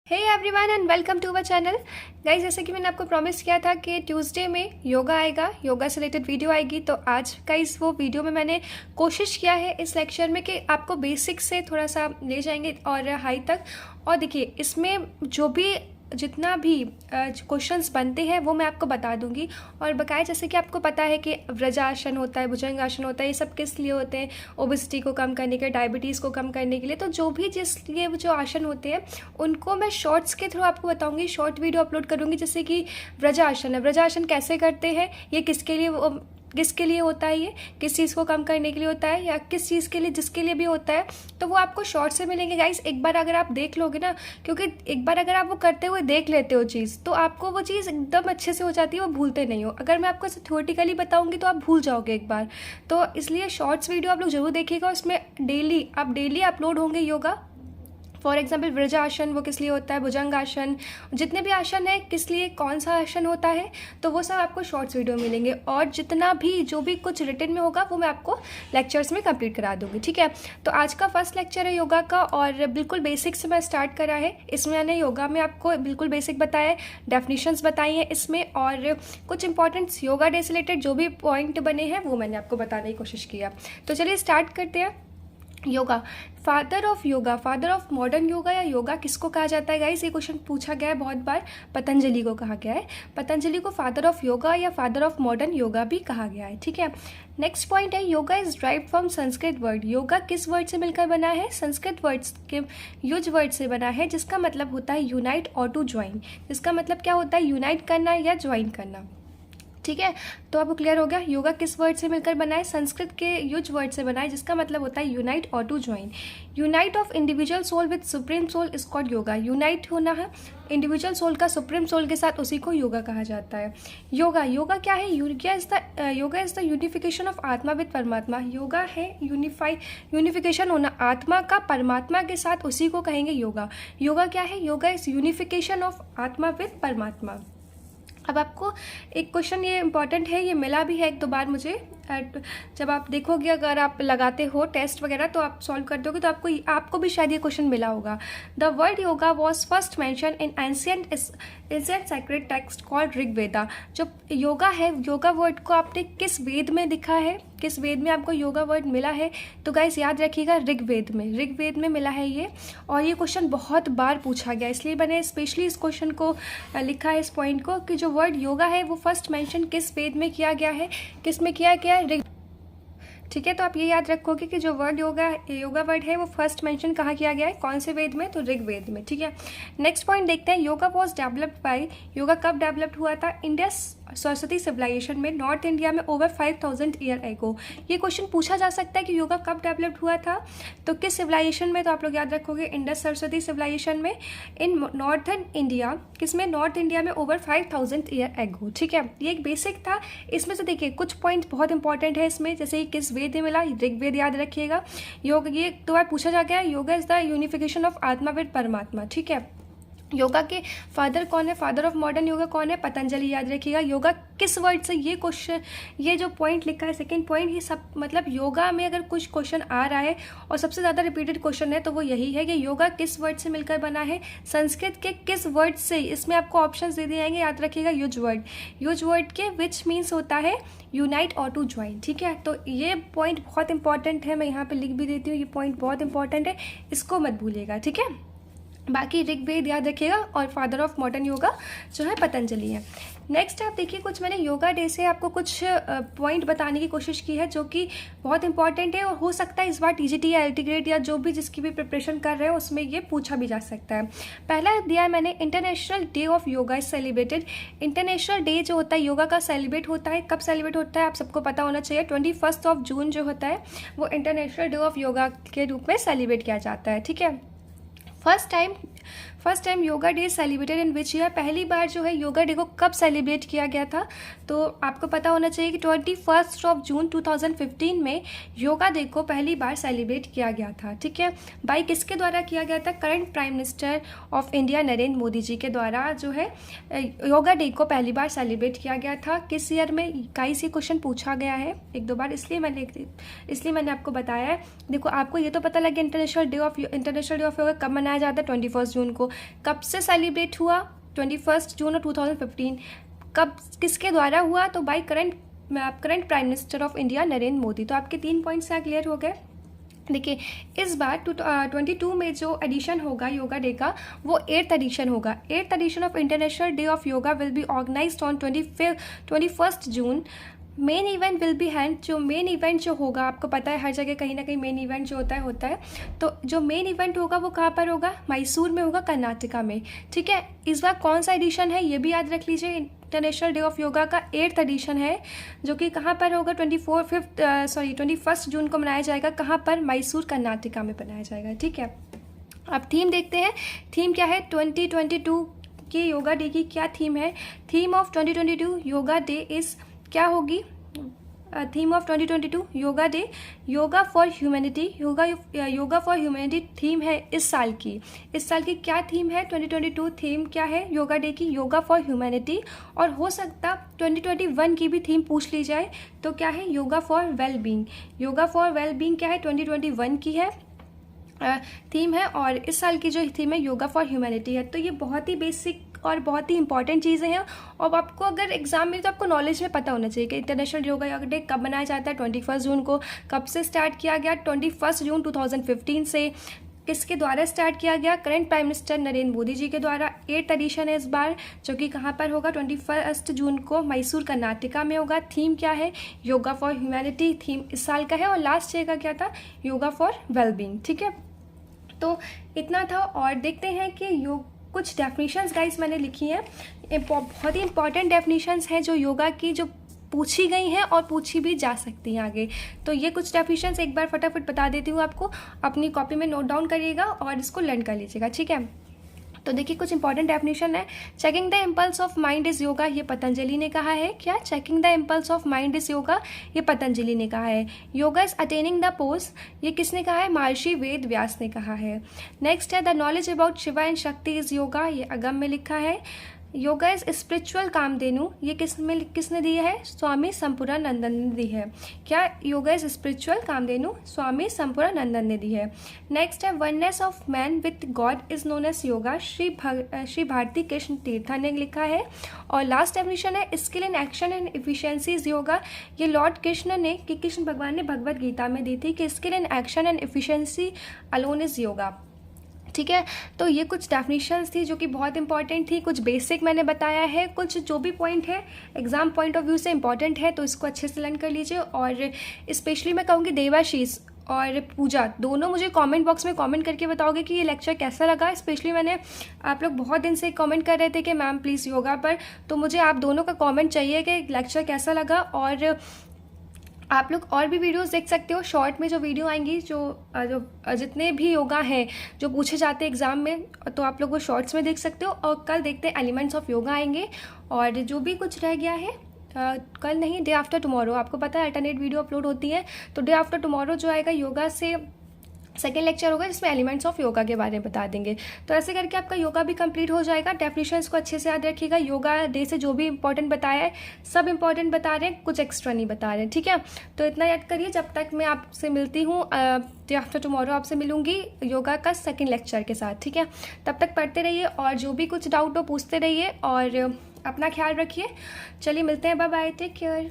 Hey everyone and welcome to our channel. Guys, जैसे कि मैंने आपको प्रॉमिस किया था कि ट्यूसडे में योगा आएगा, योगा से रिलेटेड वीडियो आएगी। तो आज गाइस वो वीडियो में मैंने कोशिश किया है इस लेक्चर में कि आपको बेसिक से थोड़ा सा ले जाएंगे और हाई तक। और देखिए, इसमें जो भी जितना भी क्वेश्चंस बनते हैं वो मैं आपको बता दूंगी। और बकाया जैसे कि आपको पता है कि व्रजासन होता है, भुजंगासन होता है, ये सब किस लिए होते हैं? ओबेसिटी को कम करने के, डायबिटीज़ को कम करने के लिए। तो जो भी जिस लिए जो आसन होते हैं उनको मैं शॉर्ट्स के थ्रू आपको बताऊंगी, शॉर्ट वीडियो अपलोड करूंगी। जैसे कि व्रजासन है, व्रजासन कैसे करते हैं, ये किसके लिए होता है, ये किस चीज़ को कम करने के लिए होता है, या किस चीज़ के लिए, जिसके लिए भी होता है, तो वो आपको शॉर्ट से मिलेंगे गाइस। एक बार अगर आप देख लोगे ना, क्योंकि एक बार अगर आप वो करते हुए देख लेते हो चीज़, तो आपको वो चीज़ एकदम अच्छे से हो जाती है, वो भूलते नहीं हो। अगर मैं आपको थ्योरेटिकली बताऊंगी तो आप भूल जाओगे एक बार। तो इसलिए शॉर्ट्स वीडियो आप लोग जरूर देखिएगा, उसमें डेली अपलोड होंगे योगा। फॉर एग्जाम्पल व्रजासन वो किस लिए होता है, भुजंगासन, जितने भी आसन है किस लिए, कौन सा आसन होता है, तो वो सब आपको शॉर्ट्स वीडियो मिलेंगे। और जितना भी जो भी कुछ रिटन में होगा वो मैं आपको लेक्चर्स में कंप्लीट करा दूंगी, ठीक है। तो आज का फर्स्ट लेक्चर है योगा का, और बिल्कुल बेसिक से मैं स्टार्ट करा है। इसमें मैंने योगा में आपको बिल्कुल बेसिक बताया है, डेफिनेशंस बताई हैं इसमें, और कुछ इंपॉर्टेंट योगा डे से रिलेटेड जो भी पॉइंट बने हैं वो मैंने आपको बताने की कोशिश किया। तो चलिए स्टार्ट करते हैं। Yoga, father of yoga, father of modern yoga या योगा किसको कहा जाता है गाइस? ये क्वेश्चन पूछा गया है बहुत बार। पतंजलि को कहा गया है, पतंजलि को फादर ऑफ योगा या फादर ऑफ मॉडर्न योगा भी कहा गया है, ठीक है। नेक्स्ट पॉइंट है, yoga is drive from Sanskrit word. Yoga किस वर्ड से मिलकर बना है? संस्कृत वर्ड्स के युज वर्ड से बना है, जिसका मतलब होता है यूनाइट और टू ज्वाइन। जिसका मतलब क्या होता है? यूनाइट करना या ज्वाइन करना, ठीक है। तो आपको क्लियर हो गया योगा किस वर्ड से मिलकर बना है? संस्कृत के युज वर्ड से बना है, जिसका मतलब होता है यूनाइट और to join. Unite of individual soul with supreme soul is called yoga. Unite होना है इंडिविजुअल सोल का सुप्रीम सोल के साथ, उसी को योगा कहा जाता है। योगा क्या है? Yoga is the unification of आत्मा विद परमात्मा। योगा है यूनिफिकेशन होना आत्मा का परमात्मा के साथ, उसी को कहेंगे योगा। योगा क्या है? योगा इज यूनिफिकेशन ऑफ आत्मा विद परमात्मा। अब आपको एक क्वेश्चन ये इंपॉर्टेंट है, ये मिला भी है एक दो बार मुझे। जब आप देखोगे, अगर आप लगाते हो टेस्ट वगैरह तो आप सॉल्व कर दोगे, तो आपको भी शायद ये क्वेश्चन मिला होगा। The word yoga was first mention in ancient sacred text called Rigveda. जो योगा है, योगा वर्ड को आपने किस वेद में दिखा है, किस वेद में आपको योगा वर्ड मिला है? तो गाइस याद रखिएगा, ऋग्वेद में मिला है ये। और ये क्वेश्चन बहुत बार पूछा गया, इसलिए मैंने स्पेशली इस क्वेश्चन को लिखा है, इस पॉइंट को, कि जो वर्ड योगा है वो फर्स्ट मेंशन किस वेद में किया गया है, किस में किया गया है? ठीक है। तो आप ये याद रखोगे कि जो वर्ड योगा वर्ड है वो फर्स्ट मेंशन कहाँ किया गया है, कौन से वेद में? तो ऋग्वेद में, ठीक है। नेक्स्ट पॉइंट देखते हैं, yoga was developed by, yoga कब डेवलप्ड हुआ था? इंडिया सरस्वती सिविलाइजेशन में, नॉर्थ इंडिया में ओवर 5000 ईयर एगो। ये क्वेश्चन पूछा जा सकता है कि योगा कब डेवलप्ड हुआ था, तो किस सिविलाइजेशन में? तो आप लोग याद रखोगे इंडस सरस्वती सिविलाइजेशन में, इन नॉर्थन इंडिया। किसमें? नॉर्थ इंडिया में ओवर 5000 ईयर एगो, ठीक है। ये एक बेसिक था। इसमें से देखिए कुछ पॉइंट बहुत इंपॉर्टेंट है इसमें, जैसे किस वेद में मिला, ऋग्वेद याद रखिएगा। योग, ये दो बार पूछा जा गया है। Yoga is the unification of आत्मा विद परमात्मा, ठीक है। योगा के फादर कौन है? फादर ऑफ मॉडर्न योगा कौन है? पतंजलि, याद रखिएगा। योगा किस वर्ड से, ये क्वेश्चन, ये जो पॉइंट लिखा है सेकंड पॉइंट, ये सब मतलब योगा में अगर कुछ क्वेश्चन आ रहा है और सबसे ज़्यादा रिपीटेड क्वेश्चन है तो वो यही है कि योगा किस वर्ड से मिलकर बना है, संस्कृत के किस वर्ड से। इसमें आपको ऑप्शन दे दिए जाएंगे, याद रखिएगा। युज वर्ड के विच मीन्स होता है यूनाइट और टू ज्वाइन, ठीक है। तो ये पॉइंट बहुत इंपॉर्टेंट है, मैं यहाँ पे लिख भी देती हूँ, ये पॉइंट बहुत इंपॉर्टेंट है, इसको मत भूलिएगा, ठीक है। बाकी ऋग्वेद याद रखिएगा, और फादर ऑफ मॉडर्न योगा जो है पतंजलि है। नेक्स्ट आप देखिए, कुछ मैंने योगा डे से आपको कुछ पॉइंट बताने की कोशिश की है जो कि बहुत इंपॉर्टेंट है, और हो सकता है इस बार टीजीटी या एलटी ग्रेड या जो भी जिसकी भी प्रिपरेशन कर रहे हो उसमें ये पूछा भी जा सकता है। पहला दिया है मैंने, international day of yoga is celebrated. International day जो होता है योगा का सेलिब्रेट होता है, कब सेलिब्रेट होता है आप सबको पता होना चाहिए। 21 जून जो होता है वो इंटरनेशनल डे ऑफ योगा के रूप में सेलिब्रेट किया जाता है, ठीक है। First time yoga day celebrated in which year? पहली बार जो है योगा डे को कब सेलिब्रेट किया गया था? तो आपको पता होना चाहिए कि 21 जून 2015 में योगा डे को पहली बार सेलिब्रेट किया गया था, ठीक है। बाई किसके द्वारा किया गया था? Current prime minister of India Narendra Modi ji के द्वारा जो है योगा डे को पहली बार सेलिब्रेट किया गया था। किस ईयर में? गाइस ये क्वेश्चन पूछा गया है एक दो बार, इसलिए मैंने आपको बताया है। देखो, आपको ये तो पता लगे इंटरनेशनल डे ऑफ योगा कब मनाया जाता है? 21 जून को। कब से सेलिब्रेट हुआ? 21 जून और 2015। कब, किसके द्वारा हुआ? तो by current prime minister of India Narendra Modi. तो आपके 3 पॉइंट्स यहाँ क्लियर हो गए। देखिए, इस बार 22 में जो एडिशन होगा योगा डे का, वो 8th एडिशन होगा। 8th edition of international day of yoga will be organized on 21 June. Main event will be hand, जो मेन इवेंट जो होगा, आपको पता है हर जगह कहीं ना कहीं मेन इवेंट जो होता है। तो जो मेन इवेंट होगा वो कहाँ पर होगा? मैसूर में होगा, कर्नाटका में। ठीक है, इस बार कौन सा एडिशन है ये भी याद रख लीजिए। इंटरनेशनल डे ऑफ योगा का 8th एडिशन है, जो कि कहाँ पर होगा? 21 जून को मनाया जाएगा। कहाँ पर? मैसूर, कर्नाटका में बनाया जाएगा। ठीक है, अब थीम देखते हैं। थीम क्या है 2022 की योगा डे की? क्या थीम है? Theme of 2022 yoga day is क्या होगी? Theme of 2022 yoga day, yoga for humanity. Yoga for humanity theme है इस साल की। इस साल की क्या थीम है? 2022 थीम क्या है योगा डे की? Yoga for humanity. और हो सकता 2021 की भी थीम पूछ ली जाए, तो क्या है? Yoga for wellbeing. Yoga for wellbeing क्या है? 2021 की है थीम है, और इस साल की जो थीम है योगा फॉर ह्यूमैनिटी है। तो ये बहुत ही बेसिक और बहुत ही इंपॉर्टेंट चीज़ें हैं, और आपको अगर एग्जाम में तो आपको नॉलेज में पता होना चाहिए कि इंटरनेशनल योगा डे कब मनाया जाता है। 21 जून को। कब से स्टार्ट किया गया? 21 जून 2015 से। किसके द्वारा स्टार्ट किया गया? Current prime minister Narendra Modi ji के द्वारा। 8th एडिशन है इस बार, जो कि कहाँ पर होगा? 21 जून को मैसूर, कर्नाटका में होगा। थीम क्या है? योगा फॉर ह्यूमैनिटी थीम इस साल का है, और लास्ट ईयर का क्या था? Yoga for wellbeing. ठीक है, तो इतना था। और देखते हैं कि कुछ डेफिनेशंस गाइस मैंने लिखी हैं, बहुत ही इंपॉर्टेंट डेफिनेशंस हैं जो योगा की जो पूछी गई हैं और पूछी भी जा सकती हैं आगे। तो ये कुछ डेफिनेशंस एक बार फटाफट बता देती हूँ आपको, अपनी कॉपी में नोट डाउन करिएगा और इसको लर्न कर लीजिएगा। ठीक है, तो देखिए कुछ इंपॉर्टेंट डेफिनेशन है। Checking the impulse of mind is yoga, ये पतंजलि ने कहा है। क्या? Checking the impulse of mind is yoga, ये पतंजलि ने कहा है। Yoga is attaining the pose, ये किसने कहा है? महर्षि वेद व्यास ने कहा है। नेक्स्ट है the knowledge about Shiva and शक्ति इज योगा, ये अगम में लिखा है। योगा इज स्पिरिचुअल कामधेनु, ये किसने दी है? स्वामी संपूर्णानंद ने दी है। क्या? योगा इज स्पिरिचुअल कामधेनु, स्वामी संपूर्णानंद ने दी है। नेक्स्ट है oneness of man with God is known as yoga, Shri Bharati Krishna Tirtha ने लिखा है। और लास्ट डेफिनेशन है skill in action and efficiency is yoga, ये लॉर्ड कृष्ण ने, कि कृष्ण भगवान ने भगवत गीता में दी थी कि skill in action and efficiency alone is yoga. ठीक है, तो ये कुछ डेफिनेशंस थी जो कि बहुत इंपॉर्टेंट थी। कुछ बेसिक मैंने बताया है, कुछ जो भी पॉइंट है एग्जाम पॉइंट ऑफ व्यू से इंपॉर्टेंट है, तो इसको अच्छे से लर्न कर लीजिए। और स्पेशली मैं कहूँगी देवाशीष और पूजा दोनों मुझे कमेंट बॉक्स में कमेंट करके बताओगे कि ये लेक्चर कैसा लगा। स्पेशली मैंने, आप लोग बहुत दिन से कमेंट कर रहे थे कि मैम प्लीज़ योगा पर, तो मुझे आप दोनों का कमेंट चाहिए कि लेक्चर कैसा लगा। और आप लोग और भी वीडियोस देख सकते हो, शॉर्ट में जो वीडियो आएंगी, जो जितने भी योगा हैं जो पूछे जाते हैं एग्जाम में, तो आप लोग वो शॉर्ट्स में देख सकते हो। और कल देखते हैं एलिमेंट्स ऑफ योगा आएंगे, और जो भी कुछ रह गया है कल नहीं, डे आफ्टर टुमारो, आपको पता है अल्टरनेट वीडियो अपलोड होती है, तो डे आफ्टर टुमारो जो आएगा योगा से सेकेंड लेक्चर होगा, जिसमें एलिमेंट्स ऑफ योगा के बारे में बता देंगे। तो ऐसे करके आपका योगा भी कंप्लीट हो जाएगा। डेफिनेशंस को अच्छे से याद रखिएगा। योगा डे से जो भी इंपॉर्टेंट बताया है सब इंपॉर्टेंट बता रहे हैं, कुछ एक्स्ट्रा नहीं बता रहे हैं। ठीक है, तो इतना याद करिए। जब तक मैं आपसे मिलती हूँ डे आफ्टर टुमारो, आपसे मिलूंगी योगा का सेकेंड लेक्चर के साथ। ठीक है, तब तक पढ़ते रहिए, और जो भी कुछ डाउट हो पूछते रहिए, और अपना ख्याल रखिए। चलिए मिलते हैं, बाय बाय, टेक केयर।